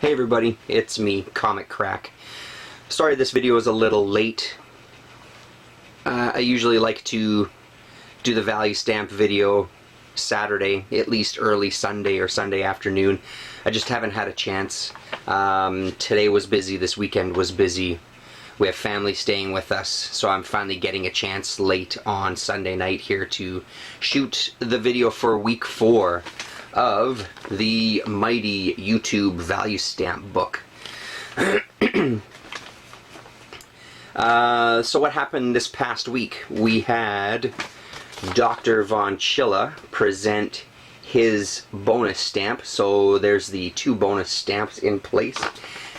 Hey everybody, it's me, comicKkrakkK. Sorry this video is a little late. I usually like to do the value stamp video Saturday, at least early Sunday or Sunday afternoon. I just haven't had a chance. Today was busy, this weekend was busy. We have family staying with us, so I'm finally getting a chance late on Sunday night here to shoot the video for week 4 of the mighty YouTube value stamp book. So what happened this past week? We had Dr. Von Chilla present his bonus stamp, so there's the 2 bonus stamps in place.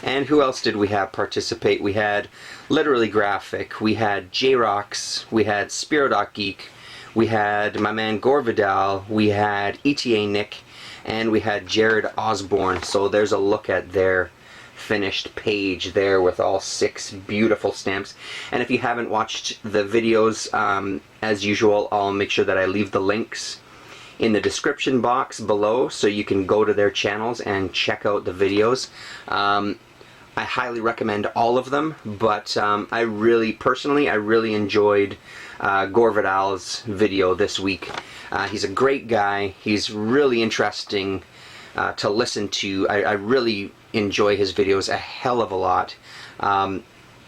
And who else did we have participate? We had Literally Graphic, we had J-Rocks, we had Spiro Dotgeek, we had my man Gore Vidal, we had etanick, and we had Osborn. So there's a look at their finished page there with all 6 beautiful stamps. And if you haven't watched the videos, as usual, I'll make sure that I leave the links in the description box below so you can go to their channels and check out the videos. I highly recommend all of them, but I really enjoyed Gore Vidal's video this week. He's a great guy. He's really interesting to listen to. I really enjoy his videos a hell of a lot. And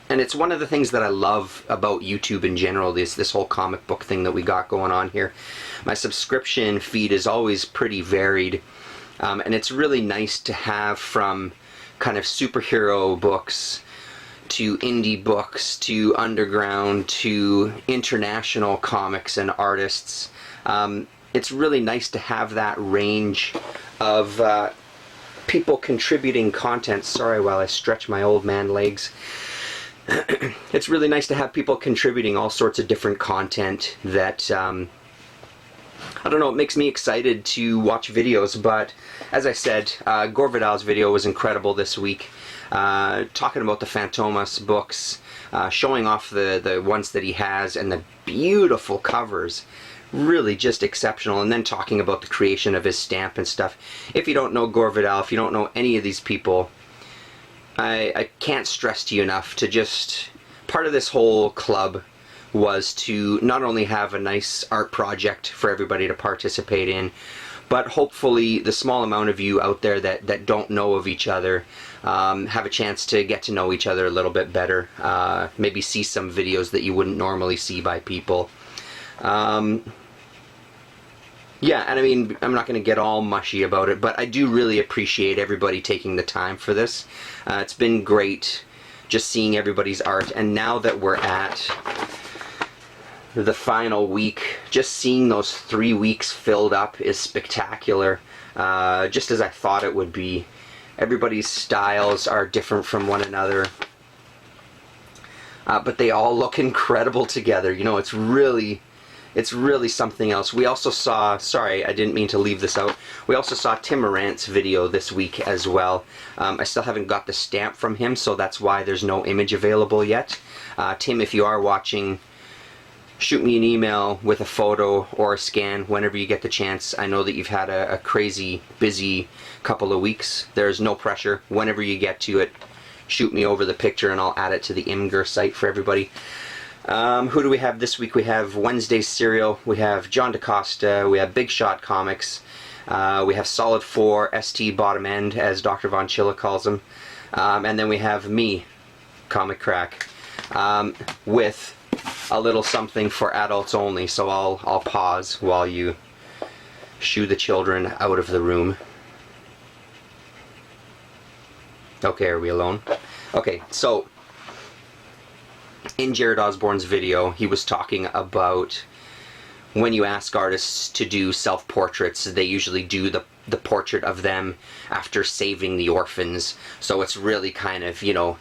it's one of the things that I love about YouTube in general, this whole comic book thing that we got going on here. My subscription feed is always pretty varied, and it's really nice to have from kind of superhero books to indie books to underground to international comics and artists. It's really nice to have that range of people contributing content. Sorry while I stretch my old man legs. It's really nice to have people contributing all sorts of different content that I don't know, it makes me excited to watch videos. But as I said, Gore Vidal's video was incredible this week, talking about the Fantomas books, showing off the ones that he has and the beautiful covers, really just exceptional, and then talking about the creation of his stamp and stuff. If you don't know Gore Vidal, if you don't know any of these people, I can't stress to you enough to just, part of this whole club was to not only have a nice art project for everybody to participate in, but hopefully the small amount of you out there that don't know of each other have a chance to get to know each other a little bit better. Maybe see some videos that you wouldn't normally see by people. Yeah, and I mean, I'm not going to get all mushy about it, but I do really appreciate everybody taking the time for this. It's been great just seeing everybody's art, and now that we're at the final week, just seeing those 3 weeks filled up is spectacular, just as I thought it would be. Everybody's styles are different from one another, but they all look incredible together. You know, it's really something else. We also saw, sorry, I didn't mean to leave this out, we also saw Tim Morant's video this week as well. I still haven't got the stamp from him, so that's why there's no image available yet. Tim, if you are watching, shoot me an email with a photo or a scan whenever you get the chance. I know that you've had a crazy, busy couple of weeks. There's no pressure. Whenever you get to it, shoot me over the picture and I'll add it to the Imgur site for everybody. Who do we have this week? We have Wednesday Serial, we have John DaCosta, we have Big Shot Comics, we have Solid 4, ST Bottom End, as Dr. Von Chilla calls him, and then we have me, comicKkrakkK, with a little something for adults only. So I'll pause while you shoo the children out of the room. Okay, are we alone? Okay, so in Jared Osborn's video, he was talking about when you ask artists to do self-portraits, they usually do the portrait of them after saving the orphans. So it's really kind of, you know,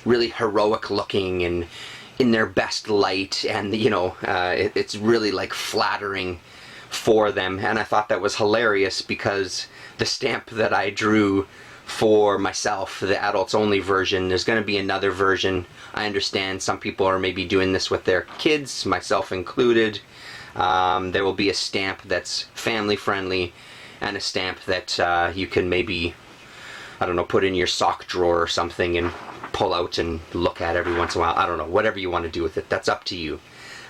really heroic looking and in their best light, and you know, it's really like flattering for them. And I thought that was hilarious because the stamp that I drew for myself, the adults only version, there's going to be another version. I understand some people are maybe doing this with their kids, myself included. There will be a stamp that's family friendly and a stamp that you can maybe, I don't know, put in your sock drawer or something and pull out and look at every once in a while. I don't know, whatever you want to do with it, that's up to you.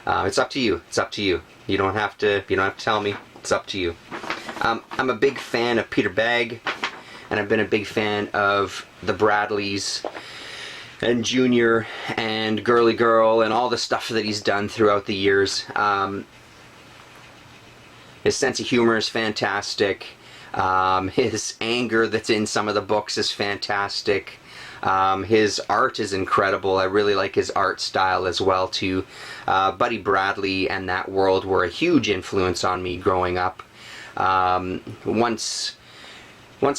It's up to you. It's up to you. You don't have to tell me. It's up to you. I'm a big fan of Peter Bagge, and I've been a big fan of the Bradleys and Junior and Girly Girl and all the stuff that he's done throughout the years. His sense of humor is fantastic. His anger that's in some of the books is fantastic. His art is incredible. I really like his art style as well too. Buddy Bradley and that world were a huge influence on me growing up. Once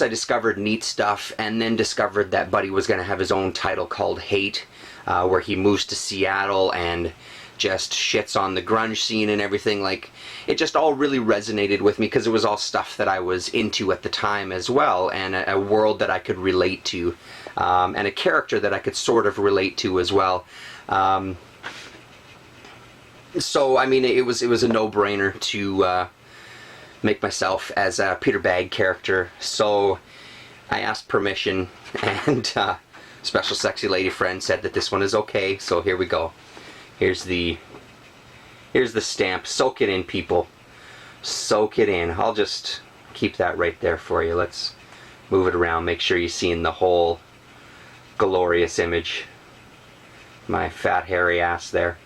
I discovered Neat Stuff, and then discovered that Buddy was going to have his own title called Hate, where he moves to Seattle and just shits on the grunge scene and everything, like, it just all really resonated with me because it was all stuff that I was into at the time as well, and a world that I could relate to, and a character that I could sort of relate to as well. So, I mean, it was a no-brainer to make myself as a Peter Bagge character, so I asked permission, and special sexy lady friend said that this one is okay, so here we go. Here's the stamp. Soak it in, people. Soak it in. I'll just keep that right there for you. Let's move it around, make sure you're seeing the whole glorious image. My fat hairy ass there.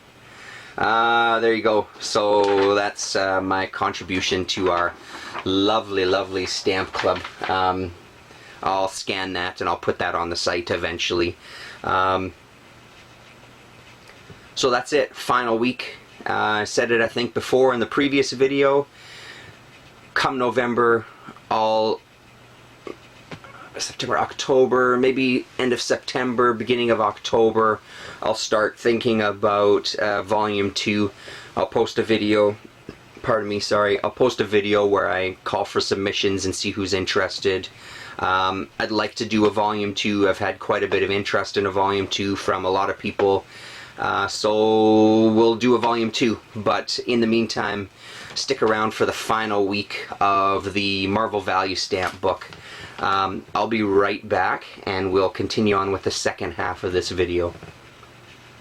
There you go. So that's my contribution to our lovely, lovely stamp club. I'll scan that and I'll put that on the site eventually. So that's it. Final week. I said it, I think, before in the previous video. Come November, September, October, maybe end of September, beginning of October, I'll start thinking about volume 2. I'll post a video, I'll post a video where I call for submissions and see who's interested. I'd like to do a volume 2. I've had quite a bit of interest in a volume 2 from a lot of people. So we'll do a volume 2, but in the meantime, stick around for the final week of the Marvel Value Stamp book. I'll be right back, and we'll continue on with the second half of this video.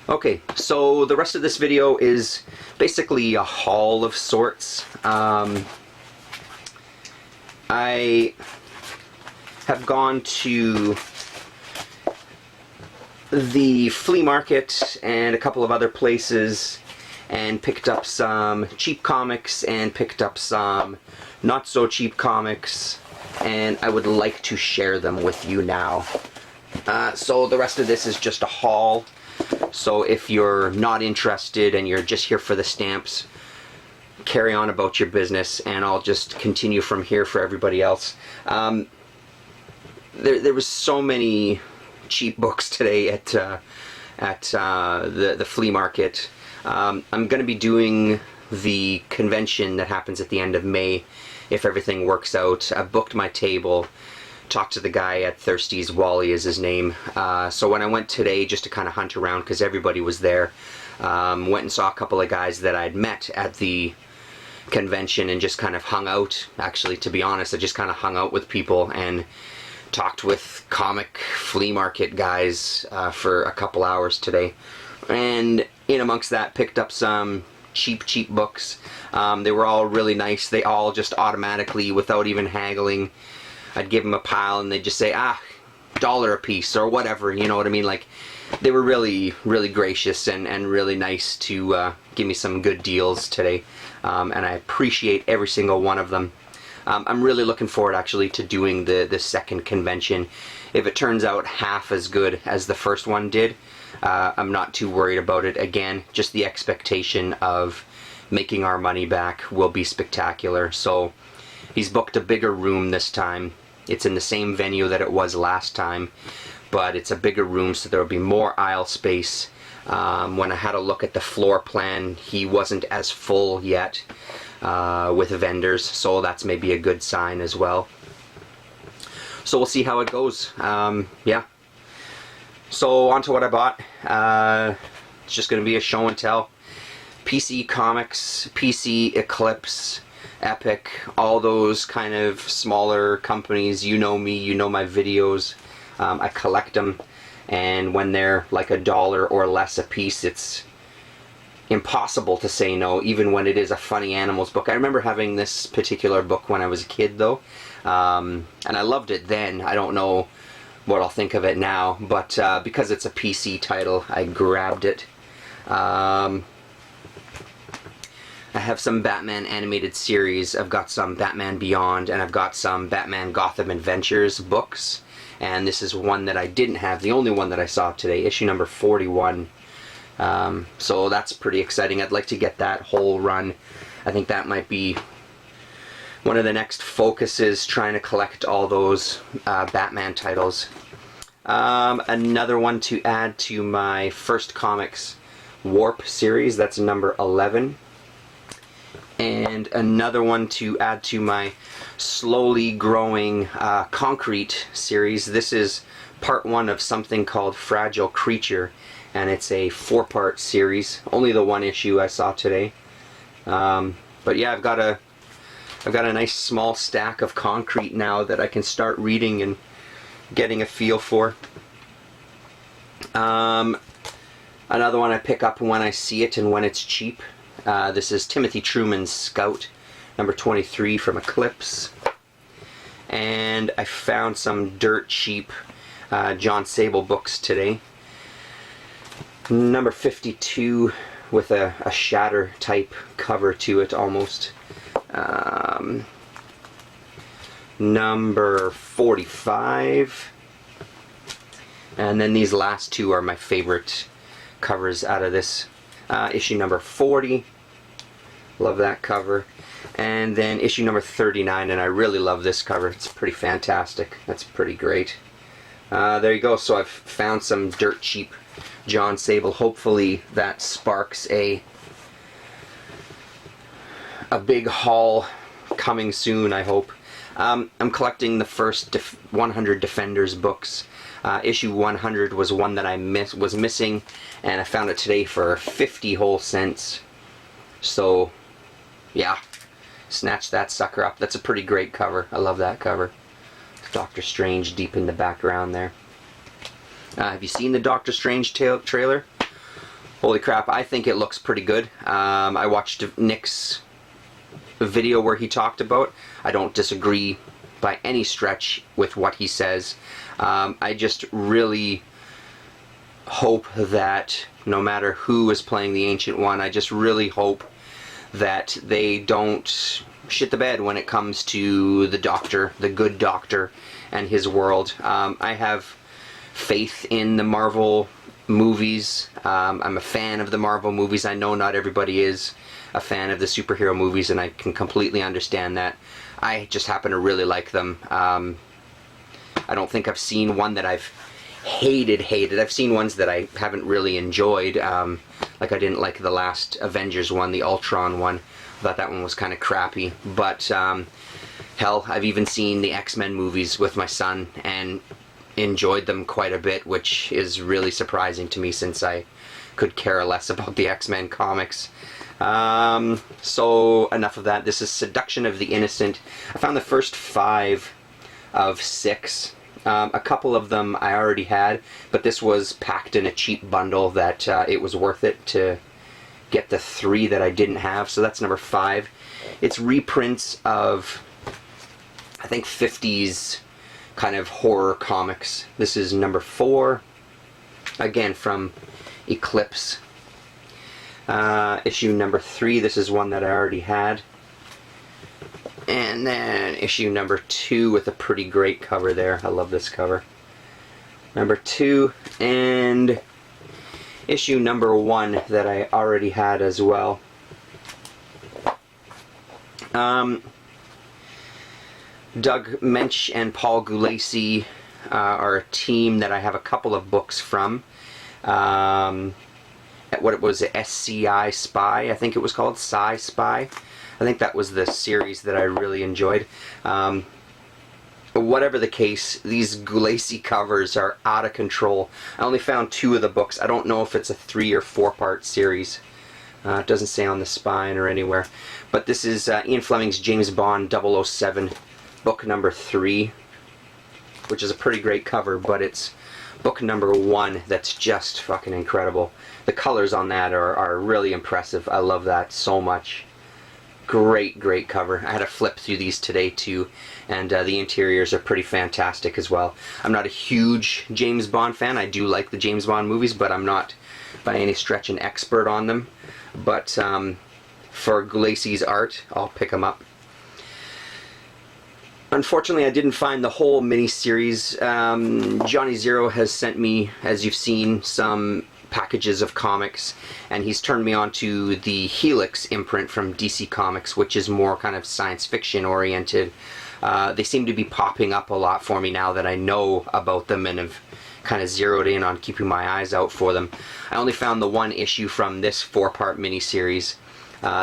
Okay, so the rest of this video is basically a haul of sorts. I have gone to the flea market and a couple of other places and picked up some cheap comics and picked up some not so cheap comics, and I would like to share them with you now. So the rest of this is just a haul, so if you're not interested and you're just here for the stamps, carry on about your business, and I'll just continue from here for everybody else. There was so many cheap books today at the flea market. I'm going to be doing the convention that happens at the end of May if everything works out. I've booked my table, talked to the guy at Thirsty's, Wally is his name. So when I went today just to kind of hunt around because everybody was there, went and saw a couple of guys that I'd met at the convention and just kind of hung out. Actually, to be honest, I just kind of hung out with people and talked with comic flea market guys for a couple hours today, and in amongst that picked up some cheap books. They were all really nice. They all just automatically, without even haggling, I'd give them a pile and they'd just say, $1 a piece or whatever, you know what I mean? Like, they were really gracious and really nice to give me some good deals today, and I appreciate every single one of them. I'm really looking forward actually to doing the second convention. If it turns out half as good as the first one did, I'm not too worried about it. Again, just the expectation of making our money back will be spectacular. So he's booked a bigger room this time. It's in the same venue that it was last time, but it's a bigger room, so there will be more aisle space. When I had a look at the floor plan, he wasn't as full yet with vendors, so that's maybe a good sign as well. So we'll see how it goes. Yeah. So on to what I bought. It's just going to be a show and tell. PC Comics, PC Eclipse, Epic, all those kind of smaller companies. You know me, you know my videos. I collect them, and when they're like $1 or less a piece, it's impossible to say no, even when it is a funny animals book. I remember having this particular book when I was a kid, though, and I loved it then. I don't know what I'll think of it now, but because it's a PC title, I grabbed it. I have some Batman animated series. I've got some Batman Beyond, and I've got some Batman Gotham Adventures books, and this is one that I didn't have, the only one that I saw today, issue number 41. So that's pretty exciting. I'd like to get that whole run. I think that might be one of the next focuses, trying to collect all those Batman titles. Another one to add to my First Comics Warp series, that's number 11. And another one to add to my slowly growing Concrete series. This is part 1 of something called Fragile Creature, and it's a 4-part series. Only the one issue I saw today. But yeah, I've got a nice small stack of Concrete now that I can start reading and getting a feel for. Another one I pick up when I see it and when it's cheap. This is Timothy Truman's Scout, number 23 from Eclipse. And I found some dirt cheap John Sable books today. Number 52 with a shatter type cover to it almost. Number 45. And then these last two are my favorite covers out of this. Issue number 40. Love that cover. And then issue number 39, and I really love this cover. It's pretty fantastic. That's pretty great. There you go. So I've found some dirt cheap John Sable. Hopefully that sparks a big haul coming soon, I hope. I'm collecting the first 100 Defenders books. Issue 100 was one that I was missing, and I found it today for 50 whole cents. So, yeah, snatch that sucker up. That's a pretty great cover. I love that cover. Doctor Strange deep in the background there. Have you seen the Doctor Strange trailer? Holy crap, I think it looks pretty good. I watched Nick's video where he talked about. I don't disagree by any stretch with what he says. I just really hope that no matter who is playing the Ancient One, I just really hope that they don't shit the bed when it comes to the Doctor, the good Doctor, and his world. I have faith in the Marvel movies. I'm a fan of the Marvel movies. I know not everybody is a fan of the superhero movies, and I can completely understand that. I just happen to really like them. I don't think I've seen one that I've hated. I've seen ones that I haven't really enjoyed. Like I didn't like the last Avengers one, the Ultron one. I thought that one was kind of crappy. But hell, I've even seen the X-Men movies with my son and enjoyed them quite a bit, which is really surprising to me since I could care less about the X-Men comics. So enough of that. This is Seduction of the Innocent. I found the first 5 of 6. A couple of them I already had, but this was packed in a cheap bundle that it was worth it to get the 3 that I didn't have. So that's number 5. It's reprints of, I think, 50s kind of horror comics. This is number 4, again from Eclipse. Issue number 3, this is one that I already had. And then issue number 2 with a pretty great cover there. I love this cover. Number 2, and issue number 1 that I already had as well. Doug Mensch and Paul Gulacy are a team that I have a couple of books from. What it was, SCI Spy, I think it was called, Sci Spy. I think that was the series that I really enjoyed. Whatever the case, these Gulacy covers are out of control. I only found 2 of the books. I don't know if it's a 3 or 4 part series. It doesn't say on the spine or anywhere. But this is Ian Fleming's James Bond 007, book number 3, which is a pretty great cover, but it's book number 1 that's just fucking incredible. The colors on that are really impressive. I love that so much. Great, great cover. I had to flip through these today too, and the interiors are pretty fantastic as well. I'm not a huge James Bond fan. I do like the James Bond movies, but I'm not by any stretch an expert on them. But for Glacey's art, I'll pick them up. Unfortunately, I didn't find the whole mini-series. Johnny Zero has sent me, as you've seen, some packages of comics, and he's turned me on to the Helix imprint from DC Comics, which is more kind of science fiction oriented. They seem to be popping up a lot for me now that I know about them and have kind of zeroed in on keeping my eyes out for them. I only found the 1 issue from this 4-part miniseries.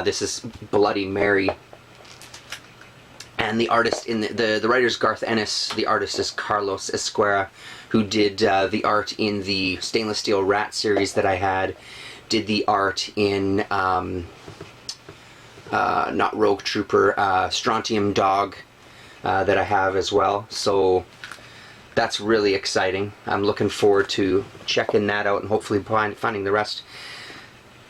This is Bloody Mary, and the artist in the writer's Garth Ennis. The artist is Carlos Esquera, who did the art in the Stainless Steel Rat series that I had. Did the art in not Rogue Trooper, Strontium Dog that I have as well. So that's really exciting. I'm looking forward to checking that out and hopefully finding the rest.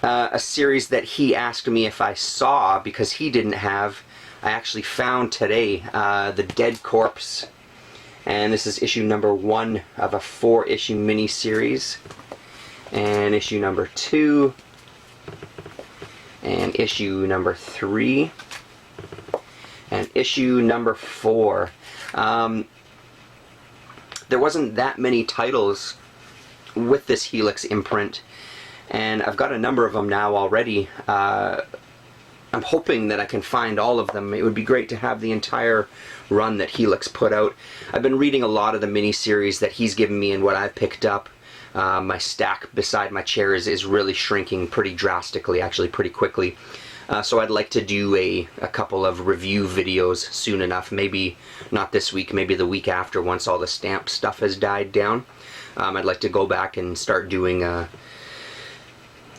A series that he asked me if I saw because he didn't have, I actually found today, The Dead Corpse. And this is issue number 1 of a 4-issue mini-series. And issue number 2. And issue number 3. And issue number 4. There wasn't that many titles with this Helix imprint, and I've got a number of them now already. I'm hoping that I can find all of them. It would be great to have the entire run that Helix put out. I've been reading a lot of the mini-series that he's given me and what I've picked up. My stack beside my chair is really shrinking pretty drastically, actually pretty quickly. So I'd like to do a couple of review videos soon enough. Maybe not this week, maybe the week after, once all the stamp stuff has died down. I'd like to go back and start doing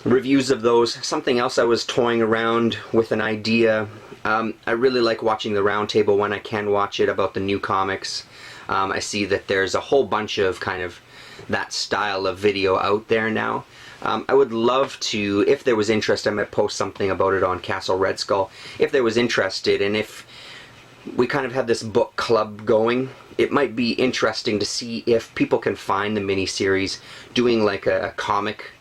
reviews of those. Something else I was toying around with an idea. I really like watching the roundtable when I can watch it about the new comics. I see that there's a whole bunch of kind of that style of video out there now. I would love to, if there was interest, I might post something about it on Castle Red Skull. If there was interested, and if we kind of have this book club going, it might be interesting to see if people can find the miniseries, doing like a comic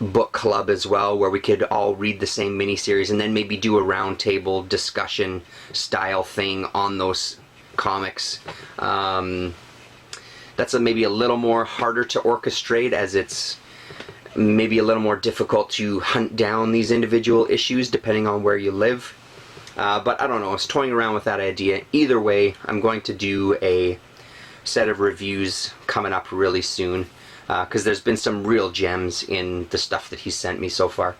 book club as well, where we could all read the same miniseries and then maybe do a roundtable discussion style thing on those comics. That's maybe a little more harder to orchestrate, as it's maybe a little more difficult to hunt down these individual issues depending on where you live. But I don't know, I was toying around with that idea. Either way, I'm going to do a set of reviews coming up really soon, because there's been some real gems in the stuff that he sent me so far.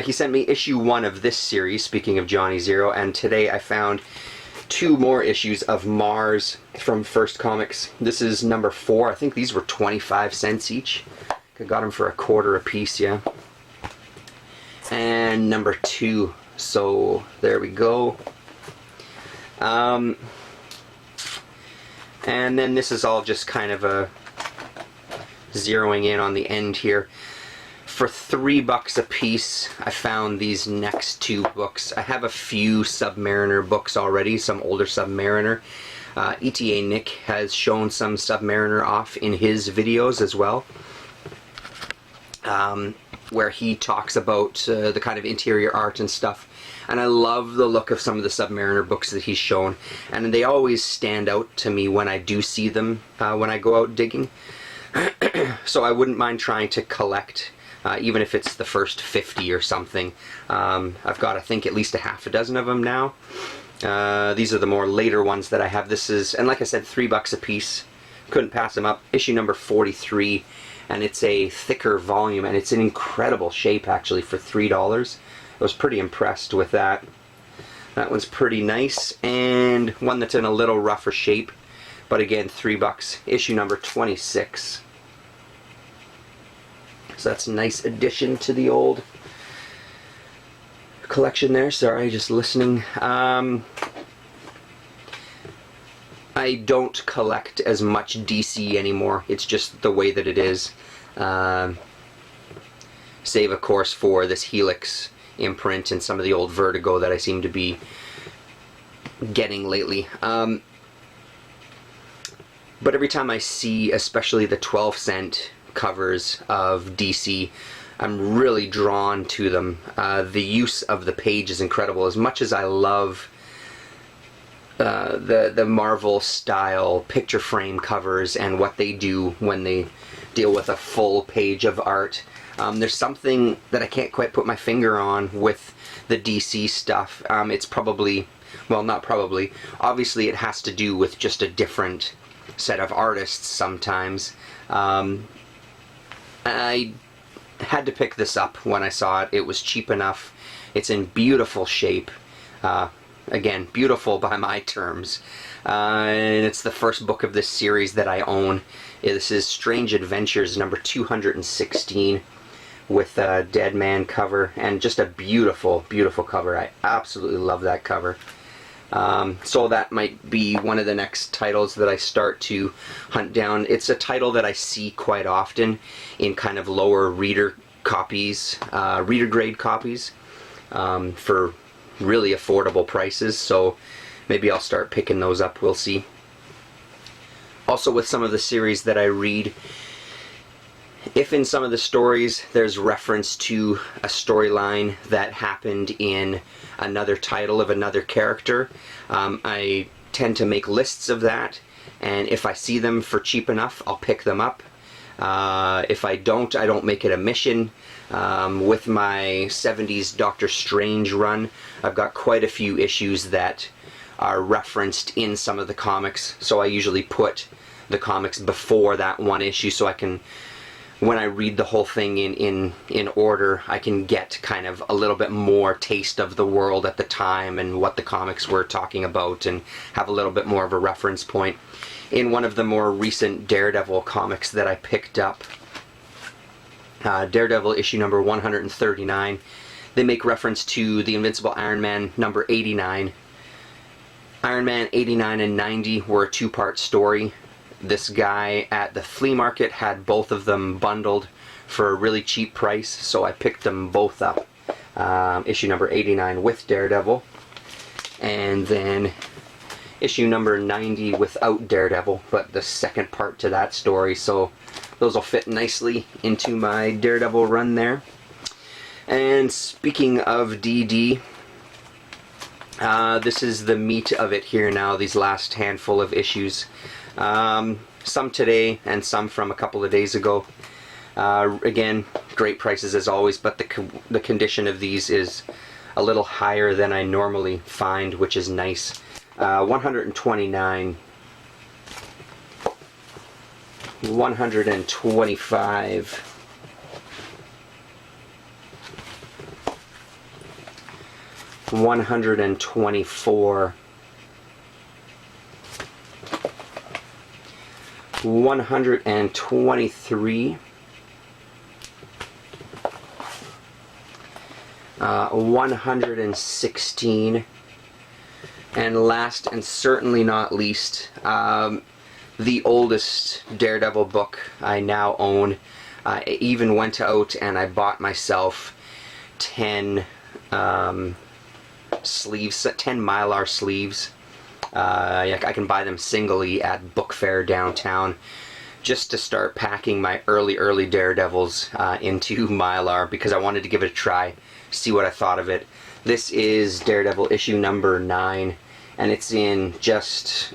He sent me issue 1 of this series, speaking of Johnny Zero, and today I found 2 more issues of Mars from First Comics. This is number 4. I think these were 25 cents each. I got them for $0.25 a piece, yeah. And number 2. So there we go. And then this is all just kind of a zeroing in on the end here. For $3 a piece, I found these next 2 books. I have a few Submariner books already, some older Submariner. Etanick has shown some Submariner off in his videos as well, where he talks about the kind of interior art and stuff. And I love the look of some of the Submariner books that he's shown, and they always stand out to me when I do see them when I go out digging. So I wouldn't mind trying to collect, even if it's the first 50 or something. I've got, I think, at least a half a dozen of them now. These are the more later ones that I have. This is, and like I said, $3 a piece. Couldn't pass them up. Issue number 43, and it's a thicker volume, and it's in incredible shape actually for $3. I was pretty impressed with that. That one's pretty nice, and one that's in a little rougher shape, but again, $3. Issue number 26. So that's a nice addition to the old collection there. Sorry, just listening. I don't collect as much DC anymore. It's just the way that it is. Save, of course, for this Helix imprint and some of the old Vertigo that I seem to be getting lately. But every time I see, especially the 12-cent covers of DC, I'm really drawn to them. The use of the page is incredible. As much as I love the Marvel style picture frame covers and what they do when they deal with a full page of art, there's something that I can't quite put my finger on with the DC stuff. It's probably, well, not probably, obviously it has to do with just a different set of artists sometimes. I had to pick this up when I saw it. It was cheap enough. It's in beautiful shape. Again, beautiful by my terms. And it's the first book of this series that I own. This is Strange Adventures number 216 with a Dead Man cover, and just a beautiful, beautiful cover. I absolutely love that cover. So that might be one of the next titles that I start to hunt down. It's a title that I see quite often in kind of lower reader copies, reader grade copies, for really affordable prices, so maybe I'll start picking those up. We'll see. Also, with some of the series that I read, if in some of the stories there's reference to a storyline that happened in another title of another character, I tend to make lists of that, and if I see them for cheap enough, I'll pick them up. If I don't make it a mission. With my 70s Doctor Strange run, I've got quite a few issues that are referenced in some of the comics, so I usually put the comics before that one issue so I can, when I read the whole thing in order, I can get kind of a little bit more taste of the world at the time and what the comics were talking about, and have a little bit more of a reference point. In one of the more recent Daredevil comics that I picked up, Daredevil issue number 139, they make reference to the Invincible Iron Man number 89. Iron Man 89 and 90 were a two-part story. This guy at the flea market had both of them bundled for a really cheap price, so I picked them both up. Issue number 89 with Daredevil, and then issue number 90 without Daredevil, but the second part to that story, so those will fit nicely into my Daredevil run there. And speaking of DD, this is the meat of it here now, these last handful of issues. Some today and some from a couple of days ago. Again, great prices as always, but the condition of these is a little higher than I normally find, which is nice. 129, 125, 124, 123, 116, and last and certainly not least, the oldest Daredevil book I now own. I even went out and I bought myself 10 sleeves, 10 Mylar sleeves. I can buy them singly at Book Fair downtown, just to start packing my early Daredevils into Mylar, because I wanted to give it a try, see what I thought of it. This is Daredevil issue number 9, and it's in just,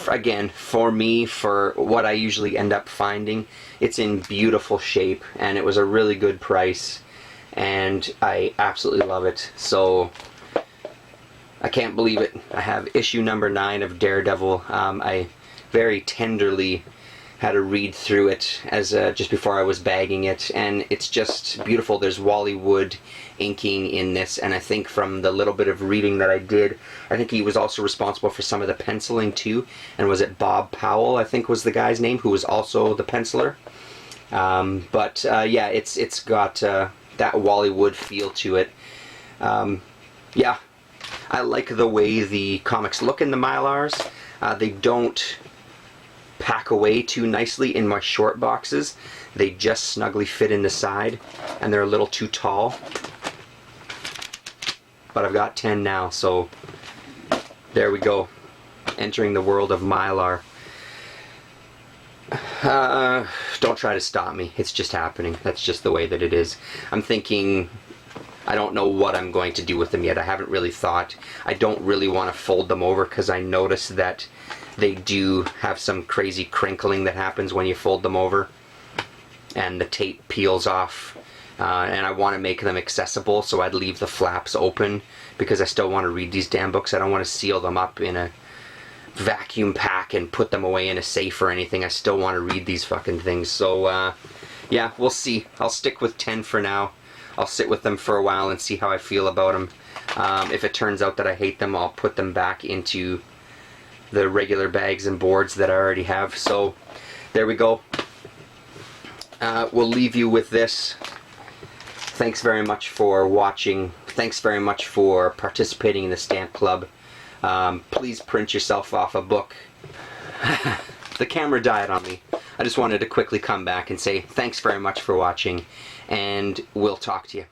again, for me, for what I usually end up finding, it's in beautiful shape, and it was a really good price, and I absolutely love it. So I can't believe it. I have issue number 9 of Daredevil. I very tenderly had to read through it as just before I was bagging it, and it's just beautiful. There's Wally Wood inking in this, and I think from the little bit of reading that I did, I think he was also responsible for some of the penciling too. And was it Bob Powell, I think was the guy's name, who was also the penciler? Yeah, it's got that Wally Wood feel to it. Yeah, I like the way the comics look in the Mylars. They don't pack away too nicely in my short boxes. They just snugly fit in the side, and they're a little too tall. But I've got 10 now, so there we go. Entering the world of Mylar. Don't try to stop me. It's just happening. That's just the way that it is. I'm thinking, I don't know what I'm going to do with them yet. I haven't really thought. I don't really want to fold them over because I notice that they do have some crazy crinkling that happens when you fold them over. And the tape peels off. And I want to make them accessible, so I'd leave the flaps open because I still want to read these damn books. I don't want to seal them up in a vacuum pack and put them away in a safe or anything. I still want to read these fucking things. So yeah, we'll see. I'll stick with 10 for now. I'll sit with them for a while and see how I feel about them. If it turns out that I hate them, I'll put them back into the regular bags and boards that I already have. So there we go. We'll leave you with this. Thanks very much for watching. Thanks very much for participating in the Stamp Club. Please print yourself off a book. The camera died on me. I just wanted to quickly come back and say thanks very much for watching, and we'll talk to you.